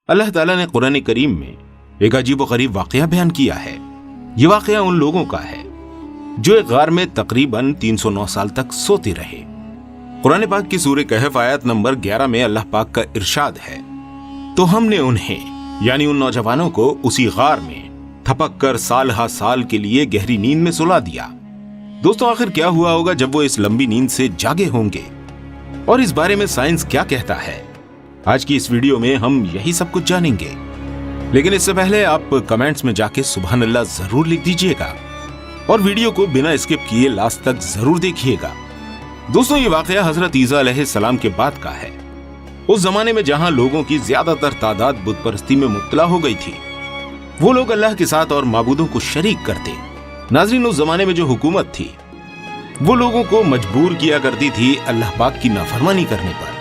अल्लाह ताला ने कुरान करीम में एक अजीबोगरीब वाकया बयान किया है। ये वाकया उन लोगों का है जो एक गार में तकरीबन 309 साल तक सोते रहे। कुरान पाक की सूरह कहफ आयत नंबर 11 में अल्लाह पाक का इरशाद है, तो हमने उन्हें यानी उन नौजवानों को उसी गार में थपक कर साल हा साल के लिए गहरी नींद में सुला दिया। दोस्तों, आखिर क्या हुआ होगा जब वो इस लंबी नींद से जागे होंगे और इस बारे में साइंस क्या कहता है? आज की इस वीडियो में हम यही सब कुछ जानेंगे। लेकिन इससे पहले आप कमेंट्स में जाके सुभान अल्लाह जरूर लिख दीजिएगा और वीडियो को बिना स्किप किए लास्ट तक जरूर देखिएगा। दोस्तों, ये वाकया हजरत ईसा अलैहिस्सलाम के बाद का है, उस जमाने में जहां लोगों की ज्यादातर तादाद बुत परस्ती में मुब्तला हो गई थी। वो लोग अल्लाह के साथ और माबूदों को शरीक करते। नाज़रीन, उस जमाने में जो हुकूमत थी वो लोगों को मजबूर किया करती थी अल्लाह पाक की नाफरमानी करने पर।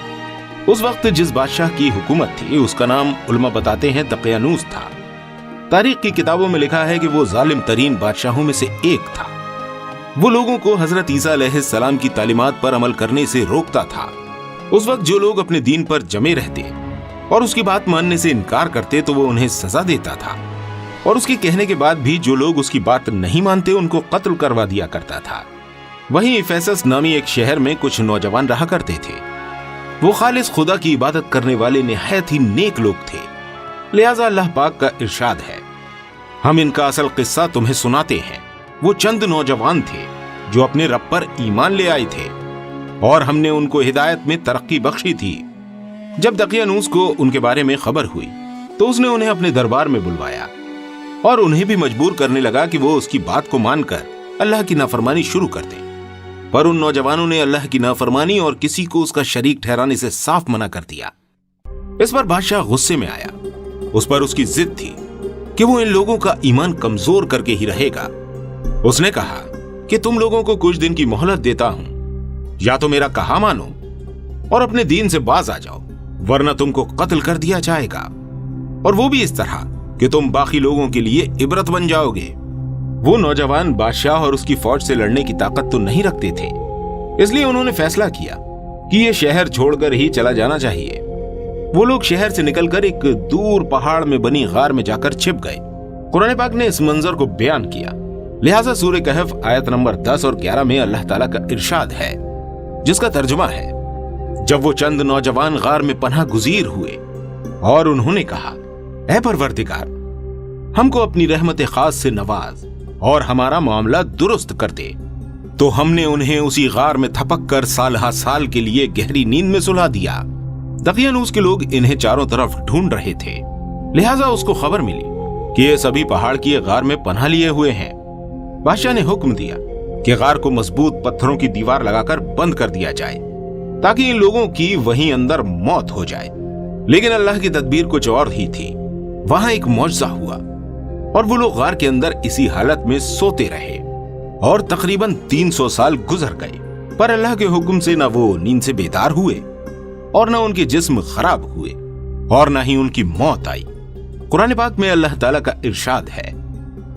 उस वक्त जिस बादशाह की हुकूमत थी उसका नाम उलमा बताते हैं दकियानूस था। तारीख की किताबों में लिखा है कि वो जालिम तरीन बादशाहों में से एक था। वो लोगों को हजरत ईसा अलैहिस्सलाम की तालीमात पर अमल करने से रोकता था। उस वक्त जो लोग अपने दीन पर जमे रहते और उसकी बात मानने से इनकार करते तो वो उन्हें सजा देता था, और उसके कहने के बाद भी जो लोग उसकी बात नहीं मानते उनको कत्ल करवा दिया करता था। वहीं इफेसस नामी एक शहर में कुछ नौजवान रहा करते थे। वो खालिस खुदा की इबादत करने वाले निहायत ही नेक लोग थे। लिहाजा अल्लाह पाक का इरशाद है, हम इनका असल किस्सा तुम्हें सुनाते हैं। वो चंद नौजवान थे जो अपने रब पर ईमान ले आए थे और हमने उनको हिदायत में तरक्की बख्शी थी। जब दकियानूस को उनके बारे में खबर हुई तो उसने उन्हें अपने दरबार में बुलवाया और उन्हें भी मजबूर करने लगा कि वो उसकी बात को मानकर अल्लाह की नाफरमानी शुरू कर दें। पर उन नौजवानों ने अल्लाह की नाफरमानी और किसी को उसका शरीक ठहराने से साफ मना कर दिया। इस पर बादशाह गुस्से में आया। उस पर उसकी जिद थी कि वो इन लोगों का ईमान कमजोर करके ही रहेगा। उसने कहा कि तुम लोगों को कुछ दिन की मोहलत देता हूं, या तो मेरा कहा मानो और अपने दीन से बाज आ जाओ, वरना तुमको कत्ल कर दिया जाएगा, और वो भी इस तरह कि तुम बाकी लोगों के लिए इबरत बन जाओगे। वो नौजवान बादशाह और उसकी फौज से लड़ने की ताकत तो नहीं रखते थे, इसलिए उन्होंने फैसला किया कि ये शहर छोड़कर ही चला जाना चाहिए। वो लोग शहर से निकलकर एक दूर पहाड़ में बनी गार में जाकर छिप गए। कुरान पाक ने इस मंजर को बयान किया। लिहाजा सूरह कहफ आयत नंबर 10 और 11 में अल्लाह ताला का इरशाद है, जिसका तर्जुमा है, जब वो चंद नौजवान गार में पनाह गुजीर हुए और उन्होंने कहा, ऐ परवरदिगार, हमको अपनी रहमत खास से नवाज और हमारा मामला दुरुस्त कर दे, तो हमने उन्हें उसी गार में थपक कर साल हा साल के लिए गहरी नींद में सुला दिया। दकियानूस के लोग इन्हें चारों तरफ ढूंढ रहे थे। लिहाजा उसको खबर मिली कि ये सभी पहाड़ की गार में पनाह लिए हुए हैं। बादशाह ने हुक्म दिया कि गार को मजबूत पत्थरों की दीवार लगाकर बंद कर दिया जाए ताकि इन लोगों की वहीं अंदर मौत हो जाए। लेकिन अल्लाह की तदबीर कुछ और ही थी। वहां एक मौजज़ा हुआ और वो लोग गार के अंदर इसी हालत में सोते रहे और तकरीबन 300 साल गुजर गए। पर अल्लाह के हुक्म से न वो नींद से बेदार हुए और न उनके जिस्म खराब हुए और न ही उनकी मौत आई। कुरान पाक में अल्लाह ताला का इरशाद है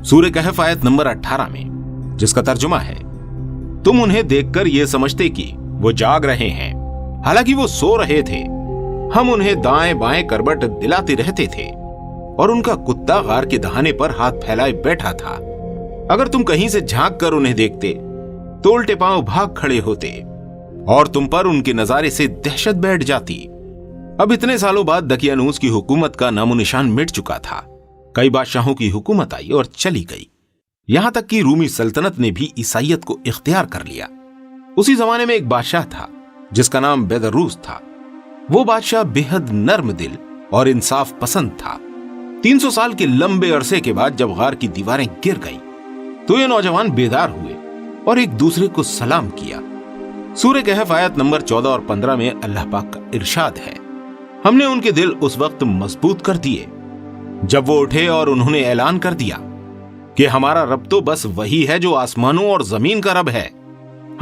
सूरह कहफ आयत नंबर 18 में, जिसका तर्जुमा है, तुम उन्हें देखकर ये समझते कि वो जाग रहे हैं, हालांकि वो सो रहे थे। हम उन्हें दाएं बाएं करवट दिलाते रहते थे और उनका कुत्ता गार के दहाने पर हाथ फैलाए बैठा था। अगर तुम कहीं से झांक कर उन्हें देखते तो उल्टे पांव भाग खड़े होते और तुम पर उनके नजारे से दहशत बैठ जाती। अब इतने सालों बाद दकियानूस की हुकूमत का नामो निशान मिट चुका था। कई बादशाहों की हुकूमत आई और चली गई, यहां तक कि रूमी सल्तनत ने भी ईसाइयत को इख्तियार कर लिया। उसी जमाने में एक बादशाह था जिसका नाम बेदरूस था। वो बादशाह बेहद नर्म दिल और इंसाफ पसंद था। 300 साल के लंबे अरसे के बाद जब गार की दीवारें गिर गईं, तो ये नौजवान बेदार हुए और एक दूसरे को सलाम किया। सूरह कहफ आयत नंबर 14 और 15 में अल्लाह पाक का इरशाद है, हमने उनके दिल उस वक्त मजबूत कर दिए जब वो उठे और उन्होंने ऐलान कर दिया कि हमारा रब तो बस वही है जो आसमानों और जमीन का रब है।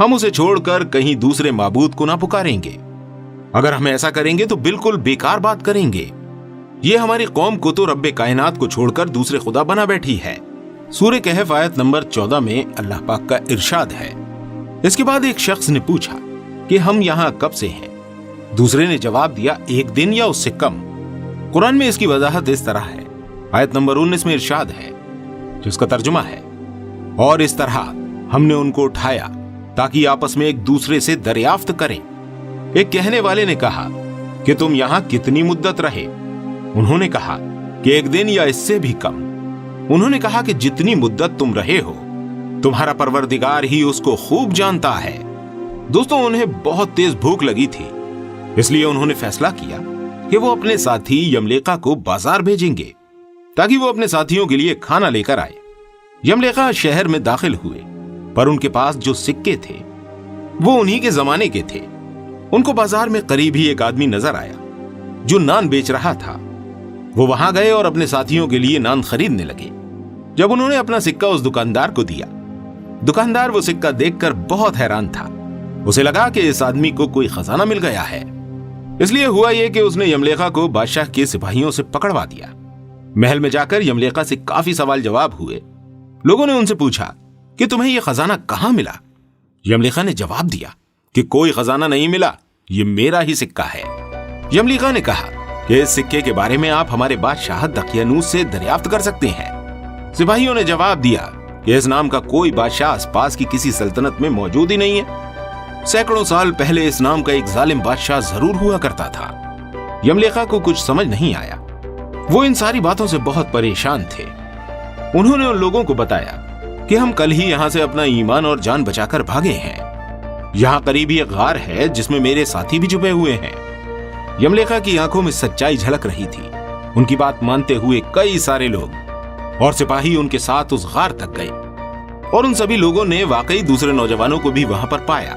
हम उसे छोड़कर कहीं दूसरे माबूद को ना पुकारेंगे। अगर हम ऐसा करेंगे तो बिल्कुल बेकार बात करेंगे। ये हमारी कौम को तो रब्बे कायनात को छोड़कर दूसरे खुदा बना बैठी है। सूरह कहफ आयत नंबर 14 में अल्लाह पाक का इरशाद है। इसके बाद एक शख्स ने पूछा कि हम यहां कब से हैं? दूसरे ने जवाब दिया, 1 दिन या उससे कम। कुरान में इसकी वजाहत इस तरह है। आयत नंबर 19 में इरशाद है, जिसका तर्जुमा है, और इस तरह हमने उनको उठाया ताकि आपस में एक दूसरे से दरियाफ्त करें। एक कहने वाले ने कहा कि तुम यहां कितनी मुद्दत रहे? उन्होंने कहा कि एक दिन या इससे भी कम। उन्होंने कहा कि जितनी मुद्दत तुम रहे हो, तुम्हारा परवरदिगार ही उसको खूब जानता है। दोस्तों, उन्हें बहुत तेज भूख लगी थी, इसलिए उन्होंने फैसला किया कि वो अपने साथी यमलेका को बाजार भेजेंगे ताकि वो अपने साथियों के लिए खाना लेकर आए। यमलेका शहर में दाखिल हुए, पर उनके पास जो सिक्के थे वो उन्हीं के जमाने के थे। उनको बाजार में करीब ही एक आदमी नजर आया जो नान बेच रहा था। वो वहां गए और अपने साथियों के लिए नान खरीदने लगे। जब उन्होंने अपना सिक्का उस दुकानदार को दिया, दुकानदार वो सिक्का देखकर बहुत हैरान था। उसे लगा कि इस आदमी को कोई खजाना मिल गया है। इसलिए हुआ यह कि उसने यमलेका को बादशाह के सिपाहियों से पकड़वा दिया। महल में जाकर यमलेका से काफी सवाल जवाब हुए। लोगों ने उनसे पूछा कि तुम्हें यह खजाना कहां मिला? यमलेका ने जवाब दिया कि कोई खजाना नहीं मिला, ये मेरा ही सिक्का है। यमलेका ने कहा कि इस सिक्के के बारे में आप हमारे बादशाह दकियानूस से दरियाफ्त कर सकते हैं। सिपाहियों ने जवाब दिया कि इस नाम का कोई बादशाह आसपास की किसी सल्तनत में मौजूद ही नहीं है। सैकड़ों साल पहले इस नाम का एक जालिम बादशाह जरूर हुआ करता था। यमलेका को कुछ समझ नहीं आया। वो इन सारी बातों से बहुत परेशान थे। उन्होंने उन लोगों को बताया कि हम कल ही यहां से अपना ईमान और जान बचाकर भागे हैं। यहां करीब ही एक गार है जिसमें मेरे साथी भी छुपे हुए हैं। यमलेका की आंखों में सच्चाई झलक रही थी। उनकी बात मानते हुए कई सारे लोग और सिपाही उनके साथ उस गार तक गए, और उन सभी लोगों ने वाकई दूसरे नौजवानों को भी वहां पर पाया।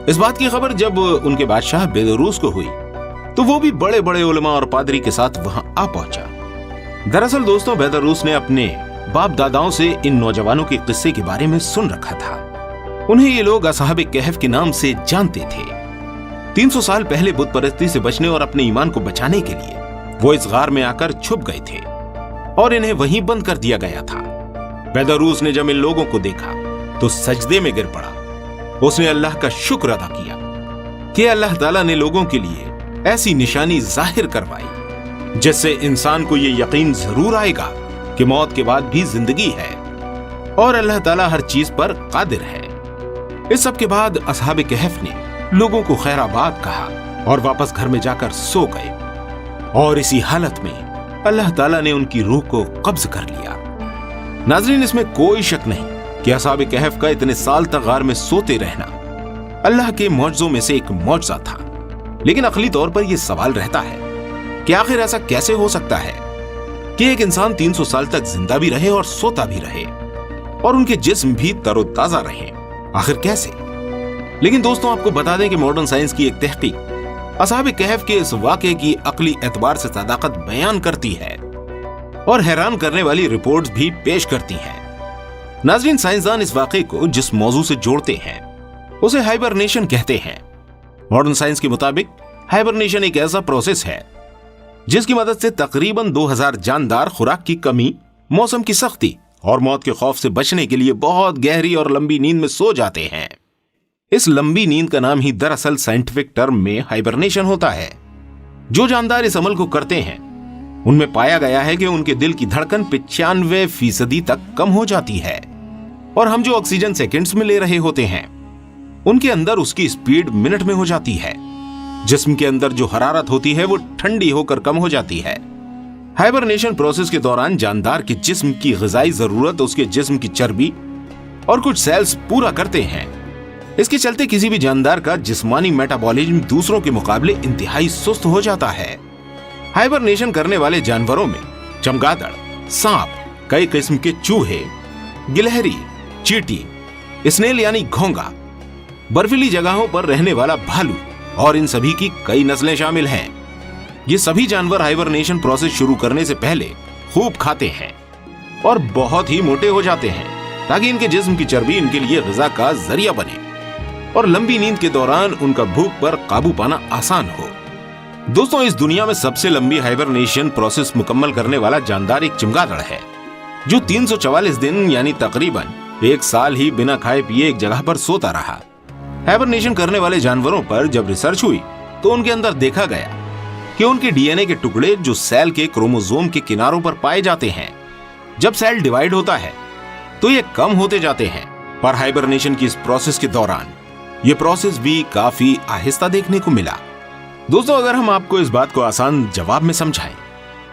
इस बात की खबर जब उनके बादशाह बेदरूस को हुई तो वो भी बड़े बड़े उलमा और पादरी के साथ वहां आ पहुंचा। दरअसल दोस्तों, बेदरूस ने अपने बाप दादाओं से इन नौजवानों के किस्से के बारे में सुन रखा था। उन्हें ये लोग असहाबे कहफ के नाम से जानते थे। 300 साल पहले बुत परस्ती से बचने और अपने ईमान को बचाने के लिए वो इस गार में आकर छुप गए थे और इन्हें वहीं बंद कर दिया गया था। बेदरूस ने जब इन लोगों को देखा तो सजदे में गिर पड़ा। उसने अल्लाह का शुक्र अदा किया कि अल्लाह ताला ने लोगों के लिए ऐसी निशानी जाहिर करवाई जिससे इंसान को यह यकीन जरूर आएगा कि मौत के बाद भी जिंदगी है और अल्लाह ताला हर चीज पर कादिर है। इस सब के बाद असहाबे कहफ ने लोगों को खैराबाद कहा और वापस घर में जाकर सो गए, और इसी हालत में अल्लाह ताला ने उनकी रूह को कब्ज कर लिया। नाज़रीन, इसमें कोई शक नहीं कि असहाबे कहफ का इतने साल तक गार में सोते रहना अल्लाह के मौजज़ों में से एक मौजज़ा था। लेकिन अकली तौर पर यह सवाल रहता है कि आखिर ऐसा कैसे हो सकता है कि एक इंसान 300 साल तक जिंदा भी रहे और सोता भी रहे और उनके जिस्म भी तरोताजा रहे? आखिर कैसे? लेकिन दोस्तों, आपको बता दें कि मॉडर्न साइंस की एक तहकीक असहाबे कहफ के इस वाक़े की अकली एतबार से सदाकत बयान करती है और हैरान करने वाली रिपोर्ट्स भी पेश करती हैं। नाज़रीन, साइंसदान इस वाक़े को जिस मौजू से जोड़ते हैं उसे हाइबरनेशन कहते हैं। मॉडर्न साइंस के मुताबिक हाइबरनेशन एक ऐसा प्रोसेस है जिसकी मदद से तकरीबन 2000 जानदार खुराक की कमी, मौसम की सख्ती और मौत के खौफ से बचने के लिए बहुत गहरी और लंबी नींद में सो जाते हैं। इस लंबी नींद का नाम ही दरअसल साइंटिफिक टर्म में हाइबरनेशन होता है। जो जानदार इस अमल को करते हैं उनमें पाया गया है कि उनके दिल की धड़कन 95% तक कम हो जाती है और हम जो ऑक्सीजन सेकंड्स में ले रहे होते हैं उनके अंदर उसकी स्पीड मिनट में हो जाती है। जिस्म के अंदर जो हरारत होती है वो ठंडी होकर कम हो जाती है। हाइबरनेशन प्रोसेस के दौरान जानदार के जिस्म की ग़िज़ाई जरूरत उसके जिस्म की चर्बी और कुछ सेल्स पूरा करते हैं। इसके चलते किसी भी जानदार का जिस्मानी मेटाबॉलिज्म दूसरों के मुकाबले इंतहाई सुस्त हो जाता है। हाइबरनेशन करने वाले जानवरों में चमगादड़, सांप, कई किस्म के चूहे, गिलहरी, चींटी, स्नेल यानी घोंगा, बर्फीली जगहों पर रहने वाला भालू और इन सभी की कई नस्लें शामिल हैं। ये सभी जानवर हाइबरनेशन प्रोसेस शुरू करने से पहले खूब खाते हैं और बहुत ही मोटे हो जाते हैं ताकि इनके जिस्म की चर्बी इनके लिए ग़िज़ा का जरिया बने और लंबी नींद के दौरान उनका भूख पर काबू पाना आसान हो। दोस्तों, इस दुनिया में सबसे लंबी हाइबरनेशन प्रोसेस मुकम्मल करने वाला जानदार एक चमगादड़ है जो 344 दिन यानी तकरीबन 1 साल ही बिना खाए पिए एक जगह पर सोता रहा। हाइबरनेशन करने वाले जानवरों पर जब रिसर्च हुई तो उनके अंदर देखा गया कि उनके डीएनए के टुकड़े जो सेल के क्रोमोसोम के किनारों पर पाए जाते हैं, जब सेल डिवाइड होता है तो ये कम होते जाते हैं। पर हाइबरनेशन की इस प्रोसेस के दौरान ये प्रोसेस भी काफी आहिस्ता देखने को मिला। दोस्तों, अगर हम आपको इस बात को आसान जवाब में समझाएं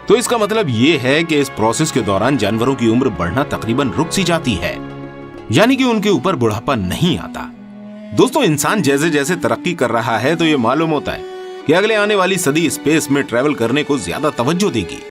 तो इसका मतलब ये है कि इस प्रोसेस के दौरान जानवरों की उम्र बढ़ना तकरीबन रुक सी जाती है, यानी कि उनके ऊपर बुढ़ापा नहीं आता। दोस्तों, इंसान जैसे जैसे तरक्की कर रहा है तो ये मालूम होता है कि अगले आने वाली सदी स्पेस में ट्रैवल करने को ज्यादा तवज्जो देगी।